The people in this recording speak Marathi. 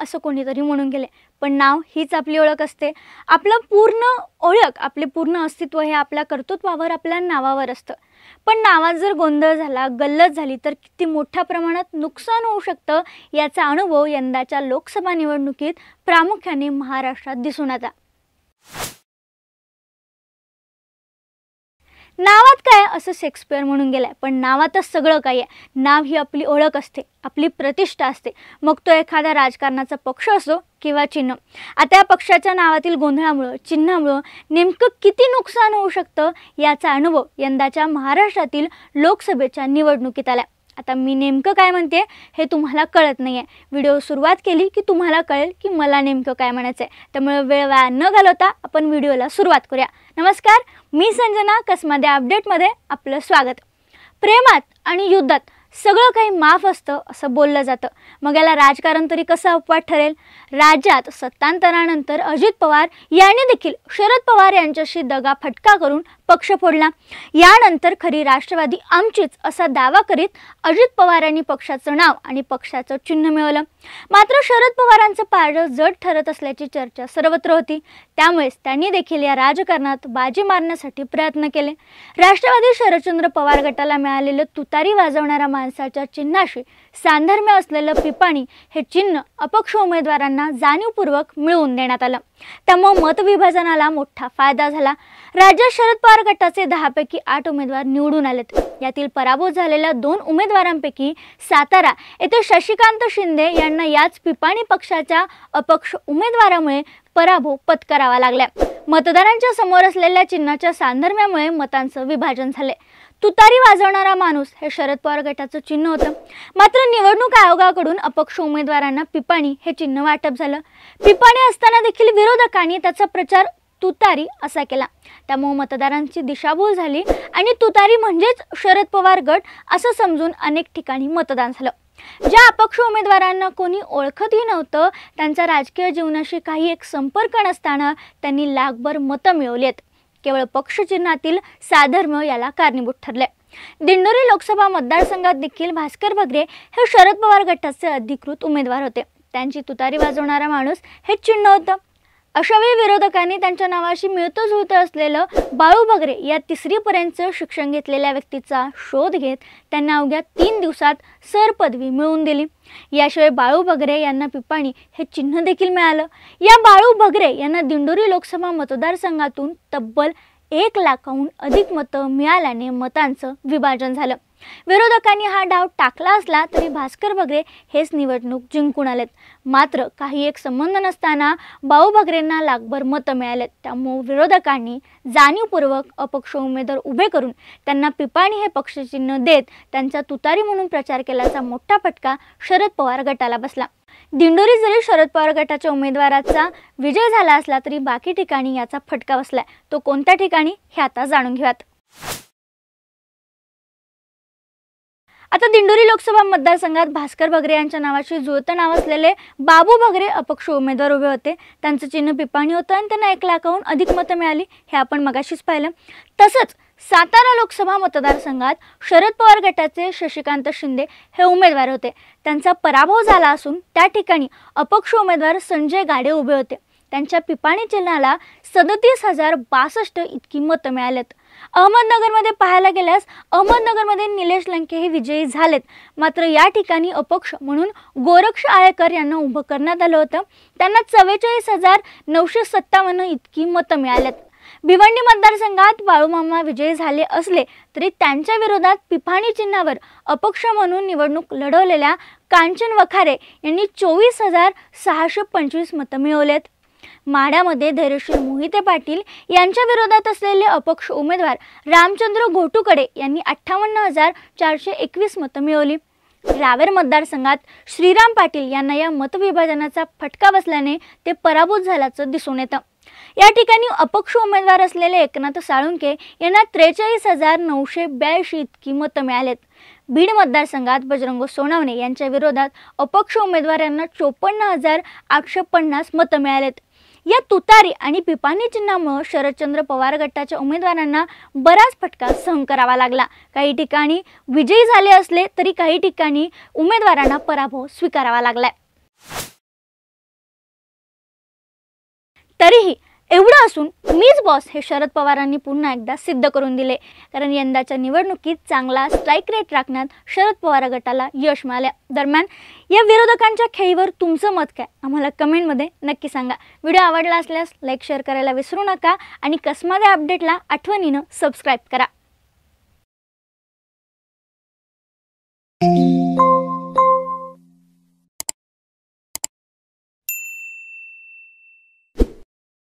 असं कोणीतरी म्हणून गेले, पण नाव हीच आपली ओळख असते। आपलं पूर्ण ओळख, आपले पूर्ण अस्तित्व हे आपल्या कर्तृत्वावर, आपल्या नावावर असतं। पण नावात जर गोंधळ झाला, गल्लत झाली तर किती मोठ्या प्रमाणात नुकसान होऊ शकतं याचा अनुभव यंदाच्या लोकसभा निवडणुकीत प्रामुख्याने महाराष्ट्रात दिसून आला। नावात काय असं शेक्सपियर म्हणून गेलाय, पण नावातच सगळं काही आहे। नाव ही आपली ओळख असते, आपली प्रतिष्ठा असते, मग तो एखादा राजकारणाचा पक्ष असो किंवा चिन्ह। आता या पक्षाच्या नावातील गोंधळामुळे, चिन्हामुळे नेमकं किती नुकसान होऊ शकतं याचा अनुभव यंदाच्या महाराष्ट्रातील लोकसभेच्या निवडणुकीत आला। आता मी नेमकं काय म्हणते हे तुम्हाला कळत नाहीये। व्हिडिओ सुरुवात केली की तुम्हाला कळेल की मला नेमकं काय म्हणायचंय, त्यामुळे वेळ वाया न घालवता आपण व्हिडिओला सुरुवात करूया। नमस्कार, मी संजना, कसमाद्या अपडेटमध्ये आपलं स्वागत। प्रेमात आणि युद्धात सगळं काही माफ असतं असं बोललं जातं, मग याला राजकारण तरी कसं अपवाद ठरेल? राज्यात सत्तांतरानंतर अजित पवार यांनी देखील शरद पवार यांच्याशी दगाफटका करून पक्ष फोडला। यानंतर खरी राष्ट्रवादी आमचीच असा दावा करीत अजित पवारांनी पक्षाचं नाव आणि पक्षाचं चिन्ह मिळवलं। मात्र शरद पवारांचं पारडं जड ठरत असल्याची चर्चा सर्वत्र होती, त्यामुळेच त्यांनी देखील या राजकारणात बाजी मारण्यासाठी प्रयत्न केले। राष्ट्रवादी शरदचंद्र पवार गटाला मिळालेलं तुतारी वाजवणाऱ्या माणसाच्या चिन्हाशी साधर्म्य असलेलं पिपाणी हे चिन्ह अपक्ष उमेदवारांना जाणीवपूर्वक मिळवून देण्यात आलं। त्यामुळे मतविभाजनाला मोठा फायदा झाला। राज्यात शरद पवार गटाचे 10 पैकी 8 उमेदवार निवडून आलेत। यातील पराभूत झालेल्या 2 उमेदवारांपैकी सातारा येथे शशिकांत शिंदे यांना याच पिपाणी पक्षाच्या अपक्ष उमेदवारामुळे पराभव पत्करावा लागला। मतदारांच्या समोर असलेल्या चिन्हाच्या साधर्म्यामुळे मतांचं विभाजन झाले। तुतारी वाजवणारा माणूस हे शरद पवार गटाचं चिन्ह होतं, मात्र निवडणूक आयोगाकडून अपक्ष उमेदवारांना पिपाणी हे चिन्ह वाटप झालं। पिपाणी असताना देखील विरोधकांनी त्याचा प्रचार तुतारी असा केला, त्यामुळे मतदारांची दिशाभूल झाली आणि तुतारी म्हणजेच शरद पवार गट असं समजून अनेक ठिकाणी मतदान झालं। ज्या अपक्ष उमेदवारांना कोणी ओळखतही नव्हतं, त्यांचा राजकीय जीवनाशी काही एक संपर्क नसताना त्यांनी लाखभर मतं मिळवलीत। केवळ पक्ष चिन्हातील साधर्म्य याला कारणीभूत ठरले। दिंडोरी लोकसभा मतदारसंघात देखील भास्कर बगरे हे शरद पवार गटाचे अधिकृत उमेदवार होते। त्यांची तुतारी वाजवणारा माणूस हे चिन्ह होतं। अशा वेळी विरोधकांनी त्यांच्या नावाशी मिळतं जुळतं असलेलं बाळू बगरे या 3री पर्यंतचं शिक्षण घेतलेल्या व्यक्तीचा शोध घेत त्यांना अवघ्या 3 दिवसात सर पदवी मिळवून दिली। याशिवाय बाळू बगरे यांना पिपाणी हे चिन्ह देखील मिळालं। या बाळू बगरे यांना दिंडोरी लोकसभा मतदारसंघातून तब्बल 1 लाखाहून अधिक मतं मिळाल्याने मतांचं विभाजन झालं। विरोधकांनी हा डाव टाकला असला तरी भास्कर बगरे हेच निवडणूक जिंकून आलेत। मात्र काही एक संबंध नसताना बाळू बगरेंना लाखभर मतं मिळालेत, त्यामुळे विरोधकांनी जाणीवपूर्वक अपक्ष उमेदवार उभे करून त्यांना पिपाणी हे पक्षचिन्ह देत त्यांचा तुतारी म्हणून प्रचार केल्याचा मोठा फटका शरद पवार गटाला बसला। दिंडोरी जरी शरद पवार गटाच्या उमेदवाराचा विजय झाला असला तरी बाकी ठिकाणी याचा फटका बसलाय। तो कोणत्या ठिकाणी हे आता जाणून घेऊयात। आता दिंडोरी लोकसभा मतदारसंघात भास्कर बगरे यांच्या नावाशी जुळतं नाव असलेले बाबू बगरे अपक्ष उमेदवार उभे होते। त्यांचं चिन्ह पिपाणी होतं आणि त्यांना 1 लाखाहून अधिक मतं मिळाली, हे आपण मगाशीच पाहिलं। तसंच सातारा लोकसभा मतदारसंघात शरद पवार गटाचे शशिकांत शिंदे हे उमेदवार होते। त्यांचा पराभव झाला असून त्या ठिकाणी अपक्ष उमेदवार संजय गाडे उभे होते। त्यांच्या पिपाणी चिन्हाला 37,062 इतकी मतं मिळालेत। अहमदनगरमध्ये पाहायला गेल्यास अहमदनगरमध्ये निलेश लंके हे विजयी झालेत, मात्र या ठिकाणी अपक्ष म्हणून गोरक्ष आळेकर यांना उभं करण्यात आलं होतं। त्यांना 44,957 इतकी मतं मिळालेत। भिवंडी मतदारसंघात बाळूमामा विजयी झाले असले तरी त्यांच्या विरोधात पिपाणी चिन्हावर अपक्ष म्हणून निवडणूक लढवलेल्या कांचन वखारे यांनी 24,625 मतं मिळवलेत। माढ्यामध्ये धैर्यशील मोहिते पाटील यांच्या विरोधात असलेले अपक्ष उमेदवार रामचंद्र घोटुकडे यांनी 58,421 मतं मिळवली। रावेर मतदारसंघात श्रीराम पाटील यांना या मतविभाजनाचा फटका बसल्याने ते पराभूत झाल्याचं दिसून येतं। या ठिकाणी अपक्ष उमेदवार असलेले एकनाथ साळुंके यांना 43,982 इतकी मतं मिळालेत। बीड मतदारसंघात बजरंग सोनवणे यांच्या विरोधात अपक्ष उमेदवारांना 54,850 मतं मिळालेत। या तुतारी आणि पिपाणी चिन्हामुळे शरदचंद्र पवार गटाच्या उमेदवारांना बराच फटका सहन करावा लागला। काही ठिकाणी विजयी झाले असले तरी काही ठिकाणी उमेदवारांना पराभव स्वीकारावा लागलाय। तरीही एवढं असून मीच बॉस हे शरद पवारांनी पुन्हा एकदा सिद्ध करून दिले, कारण यंदाच्या निवडणुकीत चांगला स्ट्राईक रेट राखण्यात शरद पवार गटाला यश मिळाले. दरम्यान या विरोधकांच्या खेळीवर तुमचं मत काय आम्हाला कमेंटमध्ये नक्की सांगा. व्हिडिओ आवडला असल्यास लाईक शेअर करायला विसरू नका आणि कसमादे अपडेटला आठवणीनं सबस्क्राईब करा.